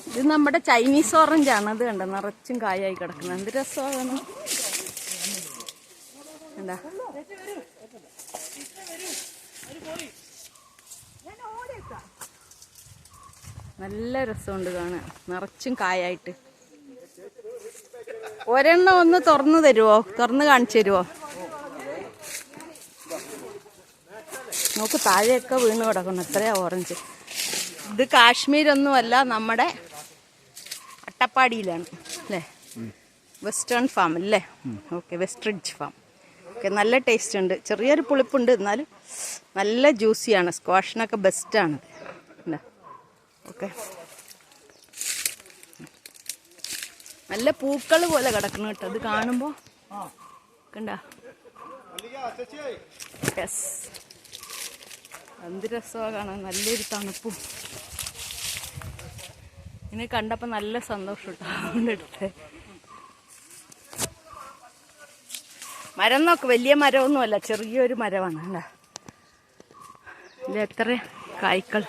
ഇത് നമ്മുടെ Chinese orange ആണ്. അത് കണ്ട നിറച്ചും കായായി കിടക്കുന്നത്. എന്ത് രസമാണ്. എന്താ നല്ല രസമുണ്ട് കാണാൻ. നിറച്ചും കായായിട്ട്. ഒരെണ്ണം ഒന്ന് തുറന്നു തരുവോ? തുറന്ന് കാണിച്ചു തരുവോ? നോക്ക്, താഴെയൊക്കെ വീണ് കിടക്കണം. എത്രയാ ഓറഞ്ച്. ഇത് കാശ്മീരൊന്നുമല്ല, നമ്മുടെ അട്ടപ്പാടിയിലാണ് അല്ലേ? വെസ്റ്റേൺ ഫാം അല്ലേ? Okay, Westridge farm. ഓക്കെ, നല്ല ടേസ്റ്റ് ഉണ്ട്. ചെറിയൊരു പുളിപ്പുണ്ട്, എന്നാലും നല്ല ജ്യൂസിയാണ്. സ്ക്വാഷിനൊക്കെ ബെസ്റ്റാണ് അല്ലേ? ഓക്കെ, നല്ല പൂക്കൾ പോലെ കിടക്കണം കേട്ടോ. അത് കാണുമ്പോൾ കണ്ട. യെസ്, എന്ത് രസമാണ് കാണാൻ. നല്ലൊരു തണുപ്പും. ഇതിനെ കണ്ടപ്പോൾ നല്ല സന്തോഷം കേട്ടോ. അതുകൊണ്ടെടുത്ത് മരം നോക്ക്. വലിയ മരമൊന്നുമല്ല, ചെറിയൊരു മരമാണ്. അല്ല, ഇത് എത്ര കായ്ക്കൾ.